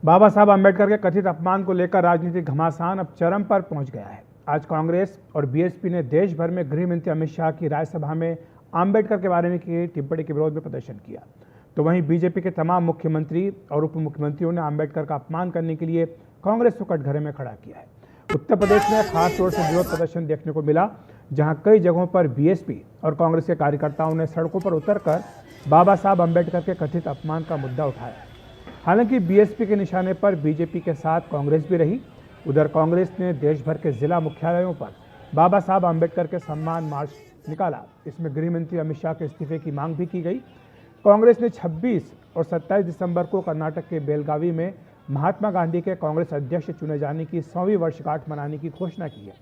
बाबा साहब अम्बेडकर के कथित अपमान को लेकर राजनीतिक घमासान अब चरम पर पहुंच गया है। आज कांग्रेस और बीएसपी ने देश भर में गृह मंत्री अमित शाह की राज्यसभा में अम्बेडकर के बारे में की टिप्पणी के विरोध में प्रदर्शन किया, तो वहीं बीजेपी के तमाम मुख्यमंत्री और उप मुख्यमंत्रियों ने अम्बेडकर का अपमान करने के लिए कांग्रेस को कटघरे में खड़ा किया है। उत्तर प्रदेश में खास तौर से विरोध प्रदर्शन देखने को मिला, जहां कई जगहों पर बीएसपी और कांग्रेस के कार्यकर्ताओं ने सड़कों पर उतरकर बाबा साहब अम्बेडकर के कथित अपमान का मुद्दा उठाया। हालांकि बीएसपी के निशाने पर बीजेपी के साथ कांग्रेस भी रही। उधर कांग्रेस ने देश भर के जिला मुख्यालयों पर बाबा साहब अम्बेडकर के सम्मान मार्च निकाला। इसमें गृह मंत्री अमित शाह के इस्तीफे की मांग भी की गई। कांग्रेस ने 26 और 27 दिसंबर को कर्नाटक के बेलगावी में महात्मा गांधी के कांग्रेस अध्यक्ष चुने जाने की 100वीं वर्षगांठ मनाने की घोषणा की है।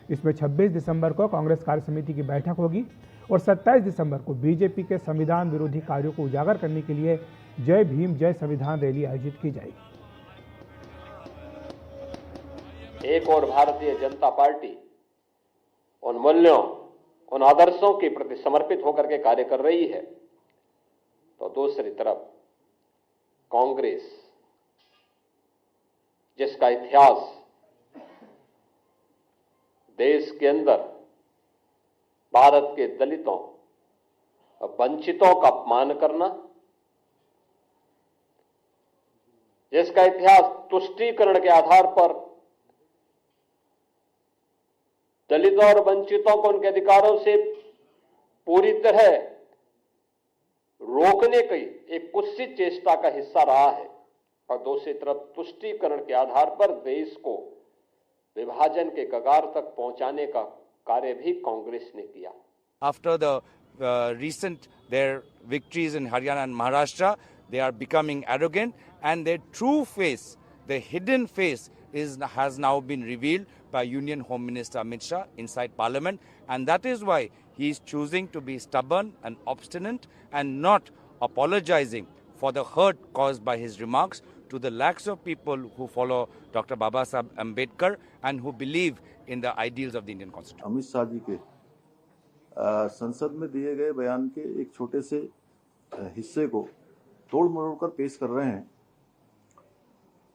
इसमें 26 दिसंबर को कांग्रेस कार्य समिति की बैठक होगी और 27 दिसंबर को बीजेपी के संविधान विरोधी कार्यों को उजागर करने के लिए जय भीम जय संविधान रैली आयोजित की जाएगी। एक और भारतीय जनता पार्टी उन मूल्यों, उन आदर्शों के प्रति समर्पित होकर के कार्य कर रही है, तो दूसरी तरफ कांग्रेस, जिसका इतिहास देश के अंदर भारत के दलितों और वंचितों का अपमान करना, जिसका इतिहास तुष्टीकरण के आधार पर दलितों और वंचितों को उनके अधिकारों से पूरी तरह रोकने की एक कुत्सित चेष्टा का हिस्सा रहा है, और दूसरी तरफ तुष्टीकरण के आधार पर देश को विभाजन के कगार तक पहुंचाने का कार्य भी कांग्रेस ने किया। After the recent their victories in Haryana and Maharashtra, they are becoming arrogant, and their true face, their hidden face, has now been revealed by Union Home Minister Amit Shah inside Parliament, and that is why he is choosing to be stubborn and obstinate and not apologizing for the hurt caused by his remarks to the lakhs of people who follow Dr. Baba Saheb Ambedkar and who believe in the ideals of the Indian Constitution. Amit Shah ji के संसद में दिए गए बयान के एक छोटे से हिस्से को तोड़ मरोड़ कर पेश कर रहे हैं,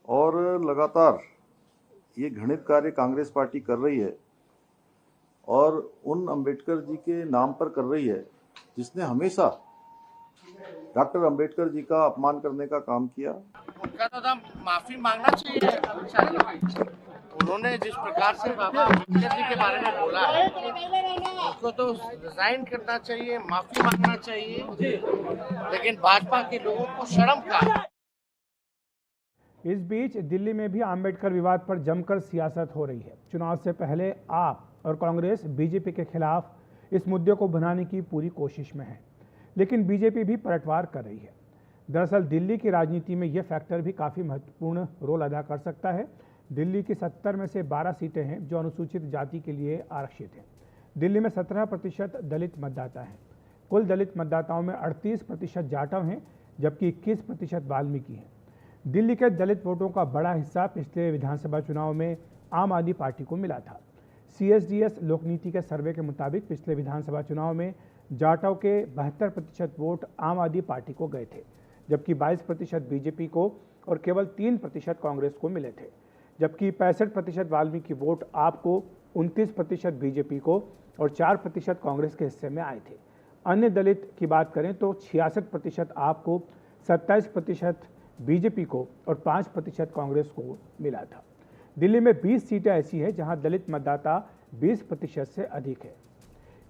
और लगातार ये घृणित कार्य कांग्रेस पार्टी कर रही है और उन अंबेडकर जी के नाम पर कर रही है जिसने हमेशा डॉक्टर अंबेडकर जी का अपमान करने का काम किया। उनका तो माफी मांगना चाहिए। उन्होंने जिस प्रकार से बाबा अम्बेडकर जी के बारे में बोला है, उसको तो रिजाइन करना चाहिए, माफी मांगना चाहिए, लेकिन भाजपा के लोगों को शर्म का। इस बीच दिल्ली में भी अम्बेडकर विवाद पर जमकर सियासत हो रही है। चुनाव से पहले आप और कांग्रेस बीजेपी के खिलाफ इस मुद्दे को बनाने की पूरी कोशिश में है, लेकिन बीजेपी भी पलटवार कर रही है। दरअसल दिल्ली की राजनीति में यह फैक्टर भी काफ़ी महत्वपूर्ण रोल अदा कर सकता है। दिल्ली की 70 में से 12 सीटें हैं जो अनुसूचित जाति के लिए आरक्षित हैं। दिल्ली में 17% दलित मतदाता हैं। कुल दलित मतदाताओं में 38% जाटव हैं, जबकि 21% वाल्मीकि हैं। दिल्ली के दलित वोटों का बड़ा हिस्सा पिछले विधानसभा चुनाव में आम आदमी पार्टी को मिला था। CSDS लोकनीति के सर्वे के मुताबिक पिछले विधानसभा चुनाव में जाटव के 72% वोट आम आदमी पार्टी को गए थे, जबकि 22% बीजेपी को और केवल 3% कांग्रेस को मिले थे। जबकि 65% वाल्मीकि वोट आपको, 29% बीजेपी को और 4% कांग्रेस के हिस्से में आए थे। अन्य दलित की बात करें तो 66% आपको, 27% बीजेपी को और 5% कांग्रेस को मिला था। दिल्ली में 20 सीटें ऐसी हैं जहां दलित मतदाता 20% से अधिक है।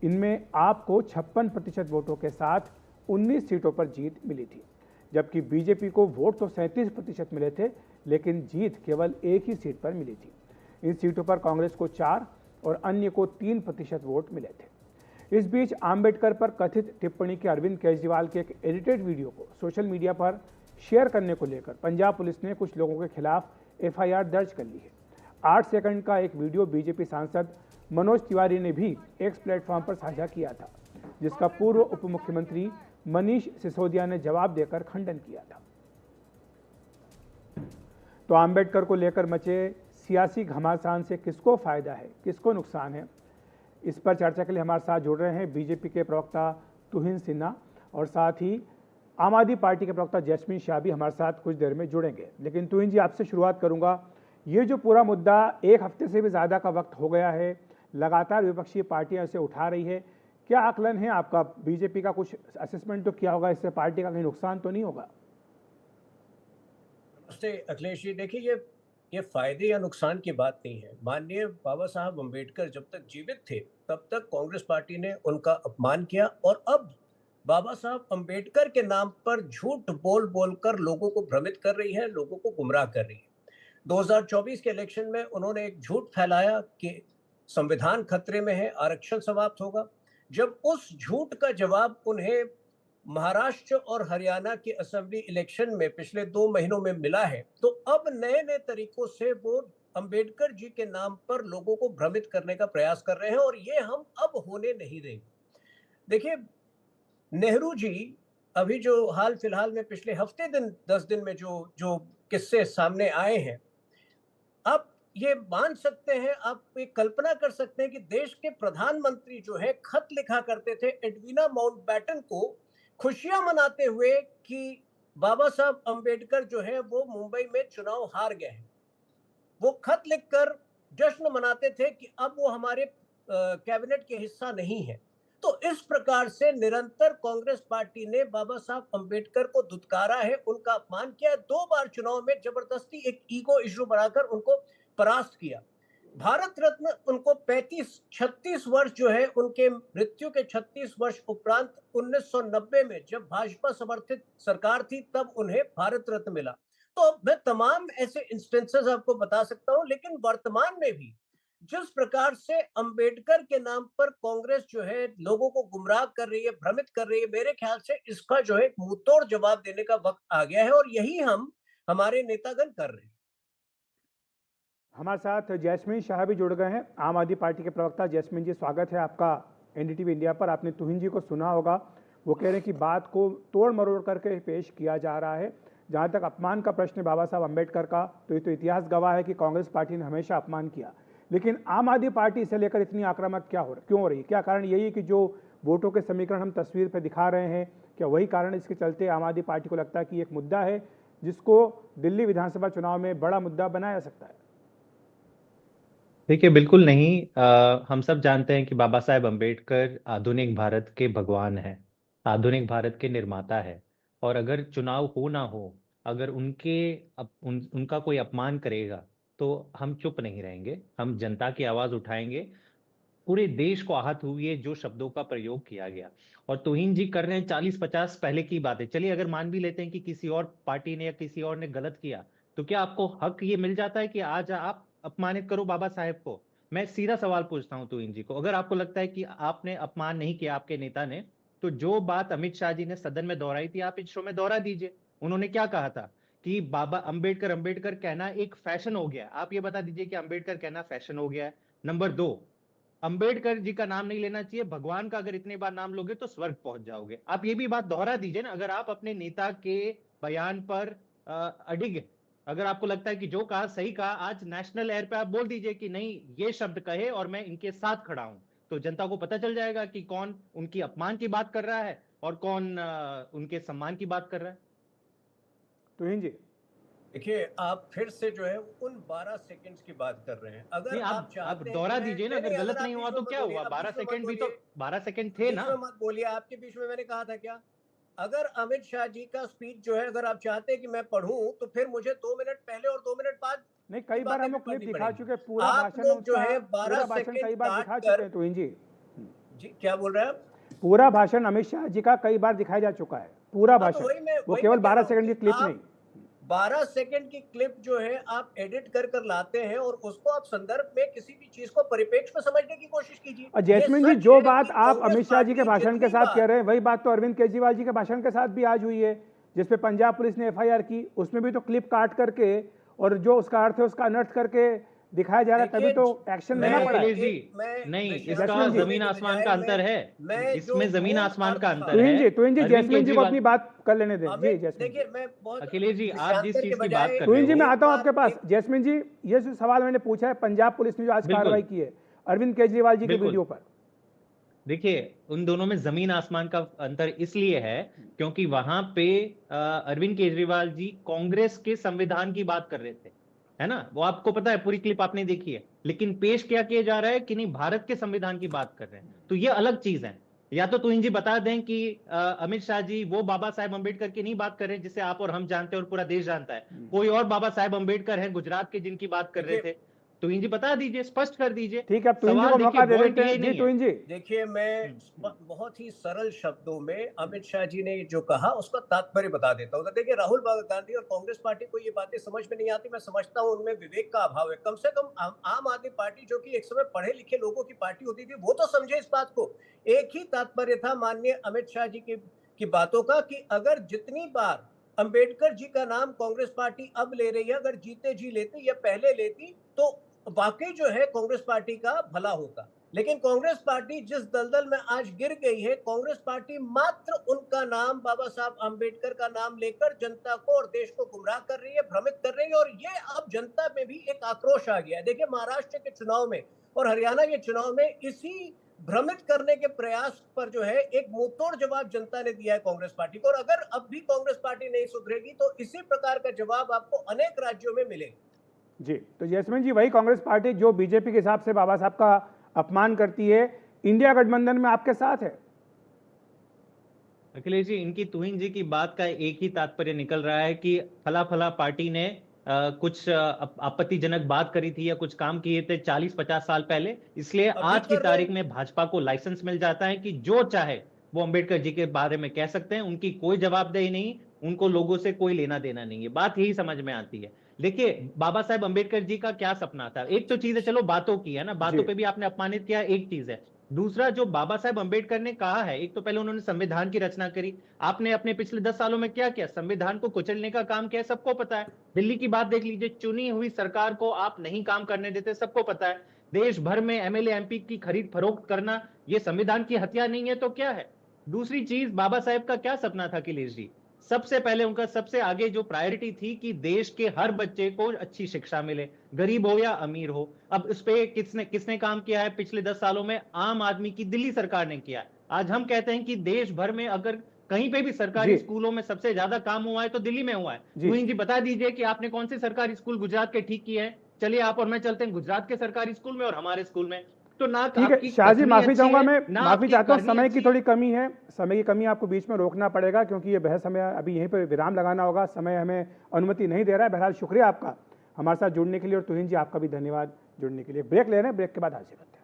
इनमें आपको 56% वोटों के साथ 19 सीटों पर जीत मिली थी, जबकि बीजेपी को वोट तो 37% मिले थे, लेकिन जीत केवल एक ही सीट पर मिली थी। इन सीटों पर कांग्रेस को 4 और अन्य को 3% वोट मिले थे। इस बीच अम्बेडकर पर कथित टिप्पणी के अरविंद केजरीवाल के एक एडिटेड वीडियो को सोशल मीडिया पर शेयर करने को लेकर पंजाब पुलिस ने कुछ लोगों के खिलाफ FIR दर्ज कर ली है। 8 सेकंड का एक वीडियो बीजेपी सांसद मनोज तिवारी ने भी एक्स प्लेटफॉर्म पर साझा किया था, जिसका पूर्व उप मुख्यमंत्री मनीष सिसोदिया ने जवाब देकर खंडन किया था। तो अम्बेडकर को लेकर मचे सियासी घमासान से किसको फायदा है, किसको नुकसान है, इस पर चर्चा के लिए हमारे साथ जुड़ रहे हैं बीजेपी के प्रवक्ता तुहिन सिन्हा और साथ ही आम आदमी पार्टी के प्रवक्ता जैस्मिन शाह भी हमारे साथ कुछ देर में जुड़ेंगे, लेकिन तुहिन जी आपसे शुरुआत करूंगा। ये जो पूरा मुद्दा एक हफ्ते से भी ज़्यादा का वक्त हो गया है, लगातार विपक्षी पार्टियां इसे उठा रही है, क्या आकलन है आपका? बीजेपी का कुछ असेसमेंट तो किया होगा, इससे पार्टी का कहीं नुकसान तो नहीं होगा? नमस्ते अखिलेश जी, देखिए ये फायदे या नुकसान की बात नहीं है। माननीय बाबा साहब अम्बेडकर जब तक जीवित थे तब तक कांग्रेस पार्टी ने उनका अपमान किया, और अब बाबा साहब अम्बेडकर के नाम पर झूठ बोल बोलकर लोगों को भ्रमित कर रही है, लोगों को गुमराह कर रही है। 2024 के इलेक्शन में उन्होंने एक झूठ फैलाया कि संविधान खतरे में है, आरक्षण समाप्त होगा। जब उस झूठ का जवाब उन्हें महाराष्ट्र और हरियाणा के असेंबली इलेक्शन में पिछले 2 महीनों में मिला है, तो अब नए नए तरीकों से वो अंबेडकर जी के नाम पर लोगों को भ्रमित करने का प्रयास कर रहे हैं, और ये हम अब होने नहीं देंगे। देखिए, नेहरू जी अभी जो हाल फिलहाल में पिछले हफ्ते 10 दिन में जो किस्से सामने आए हैं, आप ये मान सकते हैं, आप एक कल्पना कर सकते हैं कि देश के प्रधानमंत्री जो है खत लिखा करते थे एडविना माउंटबैटन को, खुशियां मनाते हुए कि बाबा साहब अम्बेडकर जो है वो मुंबई में चुनाव हार गए हैं। वो खत लिखकर जश्न मनाते थे कि अब वो हमारे कैबिनेट के हिस्सा नहीं है। तो इस प्रकार से निरंतर कांग्रेस पार्टी ने बाबा साहब अम्बेडकर को दुत्कारा है, उनका अपमान किया है। 2 बार चुनाव में जबरदस्ती एक ईगो इशू बनाकर उनको परास्त किया। भारत रत्न उनको 36 वर्ष जो है, उनके मृत्यु के 36 वर्ष उपरांत 1990 में जब भाजपा समर्थित सरकार थी तब उन्हें भारत रत्न मिला। तो मैं तमाम ऐसे इंस्टेंसेस आपको बता सकता हूं, लेकिन वर्तमान में भी जिस प्रकार से अंबेडकर के नाम पर कांग्रेस जो है लोगों को गुमराह कर रही है, भ्रमित कर रही है, मेरे ख्याल से इसका जो है मुंहतोड़ जवाब देने का वक्त आ गया है, और यही हमारे नेतागण कर रहे हैं। हमारे साथ जैस्मिन शाह भी जुड़ गए हैं, आम आदमी पार्टी के प्रवक्ता। जैस्मिन जी, स्वागत है आपका एनडीटीवी इंडिया पर। आपने तुहिन जी को सुना होगा, वो कह रहे हैं कि बात को तोड़ मरोड़ करके पेश किया जा रहा है। जहां तक अपमान का प्रश्न है बाबा साहब अम्बेडकर का, तो ये तो इतिहास गवाह है कि कांग्रेस पार्टी ने हमेशा अपमान किया, लेकिन आम आदमी पार्टी इसे लेकर इतनी आक्रामक क्यों हो रही है? क्या कारण यही है कि जो वोटों के समीकरण हम तस्वीर पर दिखा रहे हैं, क्या वही कारण इसके चलते आम आदमी पार्टी को लगता है कि एक मुद्दा है जिसको दिल्ली विधानसभा चुनाव में बड़ा मुद्दा बनाया जा सकता है? देखिए, बिल्कुल नहीं। हम सब जानते हैं कि बाबा साहेब अम्बेडकर आधुनिक भारत के भगवान हैं, आधुनिक भारत के निर्माता है। और अगर चुनाव हो ना हो, अगर उनका कोई अपमान करेगा तो हम चुप नहीं रहेंगे, हम जनता की आवाज उठाएंगे। पूरे देश को आहत हुई है जो शब्दों का प्रयोग किया गया। और तुहिन जी कर रहे हैं 40-50 पहले की बातें। चलिए, अगर मान भी लेते हैं कि किसी और पार्टी ने या किसी और ने गलत किया, तो क्या आपको हक ये मिल जाता है कि आज आप अपमानित करो बाबा साहेब को? मैं सीधा सवाल पूछता हूं तुहिन जी को, अगर आपको लगता है कि आपने अपमान नहीं किया आपके नेता ने, तो जो बात अमित शाह जी ने सदन में दोहराई थी, आप इस शो में दोहरा दीजिए। उन्होंने क्या कहा था कि बाबा अम्बेडकर अम्बेडकर कहना एक फैशन हो गया। आप ये बता दीजिए कि अम्बेडकर कहना फैशन हो गया है। नंबर 2, अंबेडकर जी का नाम नहीं लेना चाहिए, भगवान का अगर इतने बार नाम लोगे तो स्वर्ग पहुंच जाओगे। आप ये भी बात दोहरा दीजिए ना, अगर आप अपने नेता के बयान पर अडिग है, अगर आपको लगता है कि जो कहा सही कहा, आज नेशनल एयर पे आप बोल दीजिए कि नहीं, ये शब्द कहे और मैं इनके साथ खड़ा हूं, तो जनता को पता चल जाएगा कि कौन उनकी अपमान की बात कर रहा है और कौन उनके सम्मान की बात कर रहा है। तुहिन जी, देखिए, आप फिर से जो है उन 12 सेकंड्स की बात कर रहे हैं। अगर आप चाहते हैं दोहरा दीजिए ना, अगर गलत नहीं हुआ तो क्या हुआ? 12 सेकंड भी तो 12 सेकंड थे ना। मत बोलिए, आपके बीच में मैंने कहा था क्या? अगर अमित शाह जी का स्पीच जो है अगर आप चाहते हैं कि मैं पढ़ूं, तो फिर मुझे 2 मिनट पहले और 2 मिनट बाद नहीं, कई बार हम लोग क्लिप दिखा चुके, पूरा आप भाषण लोग जो है पूरा 12 भाषण कई सेकंड बार दिखा चुके हैं तुहिन जी। जी, क्या बोल रहे हैं आप? पूरा भाषण अमित शाह जी का कई बार दिखाया जा चुका है, पूरा भाषण, वो केवल 12 सेकंड की क्लिप नहीं। 12 सेकंड की क्लिप जो है आप एडिट कर लाते हैं, और उसको आप संदर्भ में किसी भी चीज को परिप्रेक्ष्य में समझने की कोशिश कीजिए। और जैस्मिन जी, जो बात आप अमित शाह जी के भाषण के साथ कह रहे हैं, वही बात तो अरविंद केजरीवाल जी के भाषण के साथ भी आज हुई है, जिसपे पंजाब पुलिस ने FIR की। उसमें भी तो क्लिप काट करके और जो उसका अर्थ है उसका अनर्थ करके दिखाया जा रहा है, तभी तो एक्शन लेना पड़ा। नहीं, इसका जमीन आसमान का अंतर है, इसमें जमीन आसमान का अंतर है। तुहिन जी, जैस्मिन जी को अपनी बात कर लेने दें। जी जैस्मिन, देखिए, मैं बहुत अखिलेश जी, आप जिस चीज की बात कर रहे हो, तुहिन जी मैं आता हूं आपके पास। जैस्मिन जी, ये जो सवाल मैंने पूछा है, पंजाब पुलिस ने जो आज कार्रवाई की है अरविंद केजरीवाल जी के वीडियो पर, देखिए, उन दोनों में जमीन आसमान का अंतर इसलिए है क्योंकि वहां पे अरविंद केजरीवाल जी कांग्रेस के संविधान की बात कर रहे थे, है ना? वो आपको पता है, पूरी क्लिप आपने देखी है। लेकिन पेश क्या किया जा रहा है कि नहीं, भारत के संविधान की बात कर रहे हैं। तो ये अलग चीज है। या तो तुहिन जी बता दें कि अमित शाह जी वो बाबा साहेब अंबेडकर की नहीं बात कर रहे हैं जिसे आप और हम जानते हैं और पूरा देश जानता है, कोई और बाबा साहेब अंबेडकर हैं गुजरात के जिनकी बात कर रहे थे। तुहिन जी बता दीजिए, स्पष्ट कर दीजिए। ठीक है, अब तुहिन जी सवाल को देखिए, मौका दे पॉइंट देते ये हैं। जी नहीं है। तुहिन जी, देखिए, मैं बहुत ही सरल शब्दों में अमित शाह जी ने जो कहा उसका तात्पर्य बता देता हूँ। तो देखिए, राहुल गांधी और कांग्रेस पार्टी को ये बातें समझ में नहीं आती। मैं समझता हूँ उनमें विवेक का अभाव है। कम से कम आम आदमी पार्टी, जो कि एक समय पढ़े लिखे लोगों की पार्टी होती थी, वो तो समझे इस बात को। एक ही तात्पर्य था माननीय अमित शाह जी की बातों का कि अगर जितनी बार अंबेडकर जी का नाम कांग्रेस पार्टी अब ले रही है, अगर जीते जी लेती या पहले लेती तो वाकई जो है कांग्रेस पार्टी का भला होता। लेकिन कांग्रेस पार्टी जिस दलदल में आज गिर गई है, कांग्रेस पार्टी मात्र उनका नाम, बाबा साहब अंबेडकर का नाम लेकर जनता को और देश को गुमराह कर रही है, भ्रमित कर रही है। और ये अब जनता में भी एक आक्रोश आ गया है। देखिए, महाराष्ट्र के चुनाव में और हरियाणा के चुनाव में इसी भ्रमित करने के प्रयास पर जो है एक मुंहतोड़ जवाब जनता ने दिया है कांग्रेस पार्टी को। और अगर अब भी कांग्रेस पार्टी नहीं सुधरेगी तो इसी प्रकार का जवाब आपको अनेक राज्यों में मिलेगा। जी तो जैस्मिन जी, वही कांग्रेस पार्टी जो बीजेपी के हिसाब से बाबा साहब का अपमान करती है, इंडिया गठबंधन में आपके साथ है। अखिलेश जी, इनकी तुहिन जी की बात का एक ही तात्पर्य निकल रहा है कि फला फला पार्टी ने कुछ आपत्तिजनक बात करी थी या कुछ काम किए थे 40-50 साल पहले, इसलिए आज की तारीख में भाजपा को लाइसेंस मिल जाता है कि जो चाहे वो अंबेडकर जी के बारे में कह सकते हैं। उनकी कोई जवाबदेही नहीं, उनको लोगों से कोई लेना देना नहीं है। बात यही समझ में आती है। देखिए, बाबा साहेब अंबेडकर जी का क्या सपना था? एक तो चीज है, चलो बातों की है ना, बातों पे भी आपने अपमानित किया, एक चीज है। दूसरा, जो बाबा साहेब अंबेडकर ने कहा है, एक तो पहले उन्होंने संविधान की रचना करी। आपने अपने पिछले 10 सालों में क्या किया? संविधान को कुचलने का काम किया, सबको पता है। दिल्ली की बात देख लीजिए, चुनी हुई सरकार को आप नहीं काम करने देते, सबको पता है। देश भर में एमएलए एमपी की खरीद फरोख्त करना, ये संविधान की हत्या नहीं है तो क्या है? दूसरी चीज, बाबा साहेब का क्या सपना था अखिलेश जी? सबसे पहले उनका सबसे आगे जो प्रायोरिटी थी कि देश के हर बच्चे को अच्छी शिक्षा मिले, गरीब हो या अमीर हो। अब इस पे किसने किसने काम किया है पिछले 10 सालों में? आम आदमी की दिल्ली सरकार ने किया है। आज हम कहते हैं कि देश भर में अगर कहीं पे भी सरकारी स्कूलों में सबसे ज्यादा काम हुआ है तो दिल्ली में हुआ है। तुहिन जी बता दीजिए कि आपने कौन से सरकारी स्कूल गुजरात के ठीक किए हैं? चलिए आप और मैं चलते हैं गुजरात के सरकारी स्कूल में और हमारे स्कूल में। तो ना ठीक है शाह जी, माफी चाहूंगा, मैं माफी चाहता हूं, समय की थोड़ी कमी है, समय की कमी, आपको बीच में रोकना पड़ेगा क्योंकि ये बहस हमें अभी यहीं पर विराम लगाना होगा, समय हमें अनुमति नहीं दे रहा है। बहरहाल शुक्रिया आपका हमारे साथ जुड़ने के लिए, और तुहिन जी आपका भी धन्यवाद जुड़ने के लिए। ब्रेक ले रहे हैं, ब्रेक के बाद हाजिर करते हैं।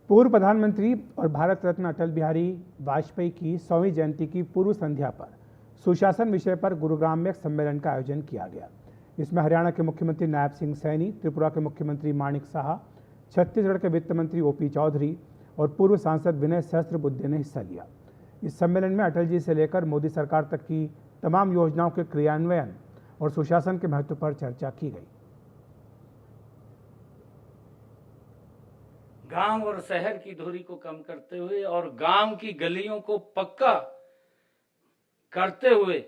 पूर्व प्रधानमंत्री और भारत रत्न अटल बिहारी वाजपेयी की 100वीं जयंती की पूर्व संध्या पर सुशासन विषय पर गुरुग्राम में एक सम्मेलन का आयोजन किया गया। इसमें हरियाणा के मुख्यमंत्री नायब सिंह सैनी, त्रिपुरा के मुख्यमंत्री माणिक साहा, छत्तीसगढ़ के वित्त मंत्री ओपी चौधरी और पूर्व सांसद विनय सहस्त्रबुद्धे ने हिस्सा लिया। इस सम्मेलन में अटल जी से लेकर मोदी सरकार तक की तमाम योजनाओं के क्रियान्वयन और सुशासन के महत्व पर चर्चा की गई। गांव और शहर की दूरी को कम करते हुए और गांव की गलियों को पक्का करते हुए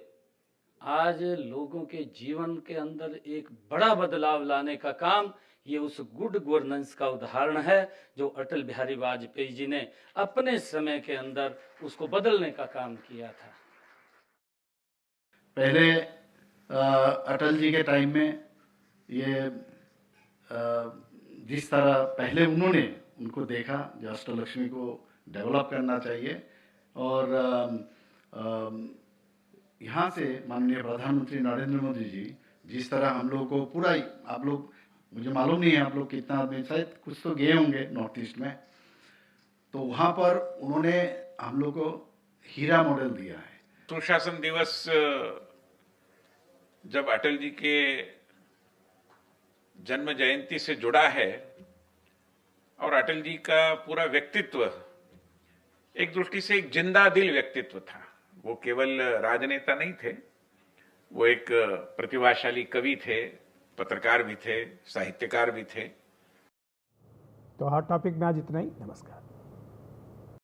आज लोगों के जीवन के अंदर एक बड़ा बदलाव लाने का काम, ये उस गुड गवर्नेंस का उदाहरण है जो अटल बिहारी वाजपेयी जी ने अपने समय के अंदर उसको बदलने का काम किया था। पहले अटल जी के टाइम में ये जिस तरह पहले उन्होंने उनको देखा, जो अष्टलक्ष्मी को डेवलप करना चाहिए, और यहाँ से माननीय प्रधानमंत्री नरेंद्र मोदी जी जिस तरह हम लोग को पूरा, आप लोग, मुझे मालूम नहीं है आप लोग कितना आदमी, शायद कुछ तो गए होंगे नॉर्थ ईस्ट में, तो वहाँ पर उन्होंने हम लोग को हीरा मॉडल दिया है। सुशासन दिवस जब अटल जी के जन्म जयंती से जुड़ा है और अटल जी का पूरा व्यक्तित्व एक दृष्टि से एक जिंदा दिल व्यक्तित्व था। वो केवल राजनेता नहीं थे, वो एक प्रतिभाशाली कवि थे, पत्रकार भी थे, साहित्यकार भी थे। तो हॉट टॉपिक में आज इतना ही। नमस्कार।